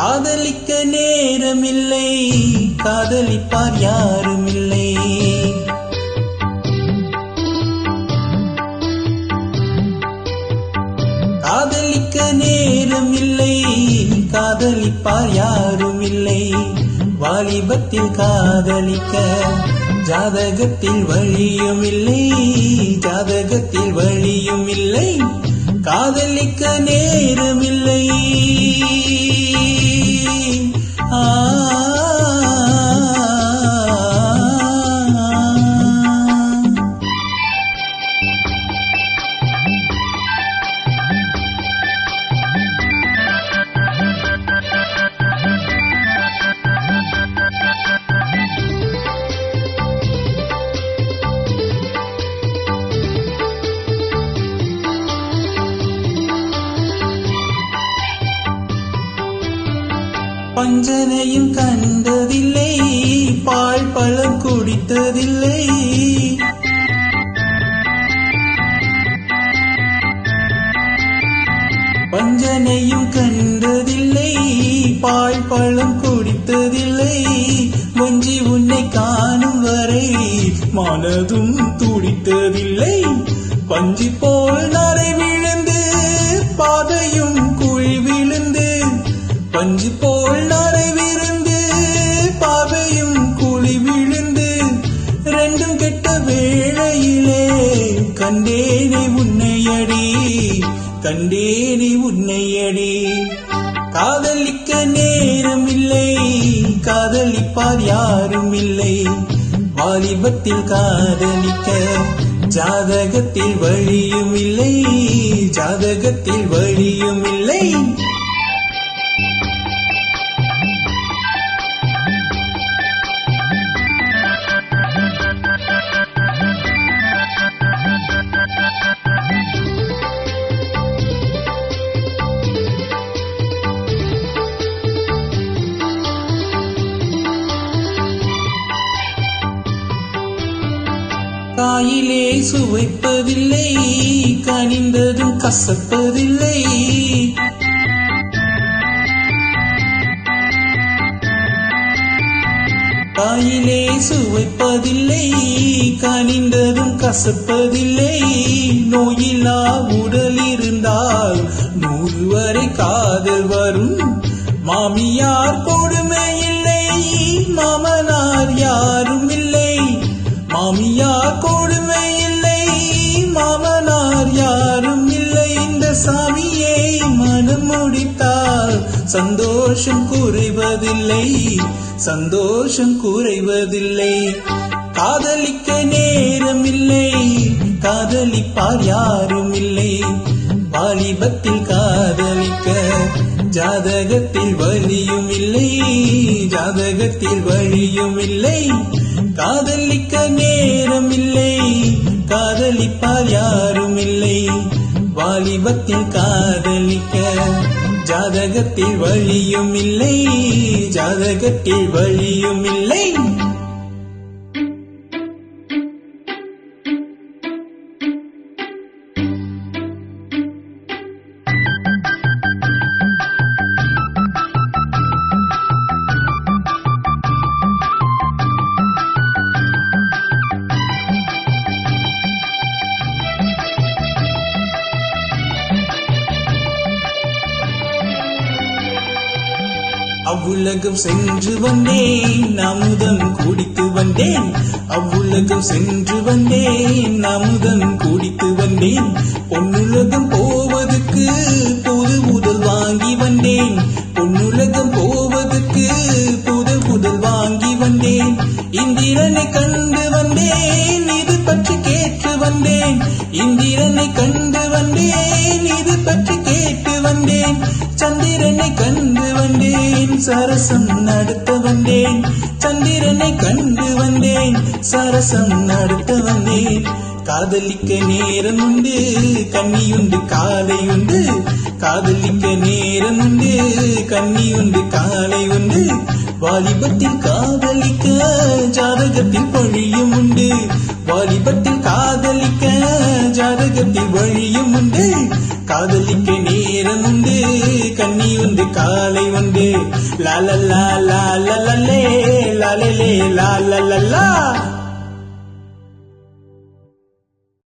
காதலிக்க நேரமில்லை, காதலிப்பார் யாருமில்லை. காதலிக்க நேரமில்லை, காதலிப்பார் யாருமில்லை. வாலிபத்தில் காதலிக்க ஜாதகத்தில் வழியும் இல்லை, ஜாதகத்தில் வழியும் இல்லை. காதலிக்க நேரமில்லை. பஞ்சனையும் கண்டதில்லை, பால் பழம் குடித்ததில்லை. பஞ்சனையும் கண்டதில்லை, பால் பழம் குடித்ததில்லை. வஞ்சி உன்னை காணும் வரை மனதும் துடித்ததில்லை. பஞ்சி போல் நரை விழுந்து பாதையும் குழி விழுந்து, பஞ்சு போல் நரை விருந்து பாவையும் குழி விழுந்து, ரெண்டும் கெட்ட வேளையிலே கண்டேனே உன்னையடி, கண்டேனே உன்னையடி. காதலிக்க நேரமில்லை, காதலிப்பார் யாரும் இல்லை. வாலிபத்தில் காதலிக்க ஜாதகத்தில் வழியும் இல்லை, ஜாதகத்தில் வழியும் இல்லை. காயிலே சுவைப்பதில்லை, கனிந்ததும் கசப்பதில்லை. காயிலே சுவைப்பதில்லை, கனிந்ததும் கசப்பதில்லை. நோயில்லா உடல் இருந்தால் 100 வரை காதல் வரும். மாமியார் கொடுமை இல்லை, மாமனார் யாரும் இல்லை. மாமியார் கொடுமை இல்லை, மாமனார் யாரும் இல்லை. இந்த சாமியை மனம் முடித்தால் சந்தோஷம் குறைவதில்லை, சந்தோஷம் குறைவதில்லை. காதலிக்க நேரமில்லை, காதலிப்பார் யாரும் இல்லை. வாலிபத்தில் காதலிக்க ஜாதகத்தில் வழியும் இல்லை, ஜாதகத்தில் வழியும் இல்லை. காதலிக்க நேரமில்லை, காதலிப்பார் யாரும் இல்லை. வாலிபத்தில் காதலிக்க ஜாதகத்தில் வழியும் இல்லை, ஜாதகத்தில் வழியும் இல்லை. அவ்வுலகம் சென்று வந்தேன், அமுதம் குடித்து வந்தேன். அவ்வுலகம் சென்று வந்தேன், அமுதம் குடித்து வந்தேன். பொன்னுலகம் போவதற்கு புது முதல் வாங்கி வந்தேன். பொன்னுலகம் போவதற்கு புது முதல் வாங்கி வந்தேன். இந்திரனை கண்டு வந்தேன், இது பற்றி கேட்டு வந்தேன். இந்திரனை கண்டு வந்தேன், இது பற்றி கேட்டு வந்தேன். சந்திரனை கண்டு வந்தேன், சரசம் நடத்த வந்தேன். சந்திரனை கண்டு வந்தேன், சரசம் நடத்த வந்தேன். காதலிக்க நேரம் உண்டு, கன்னியுண்டு காலை உண்டு. காதலிக்க நேரம் உண்டு, கன்னியுண்டு காலை உண்டு. வாலிபத்தில் காதலிக்க ஜாதகத்தில் வழியும் உண்டு. வாலிபத்தில் காதலிக்க ஜாதகத்தில் வழியும் உண்டு. காதலிக்க நேரம் உண்டு கண்ணி உண்டு காலை உண்டு லாலல்லா லாலலே லாலலே லாலலே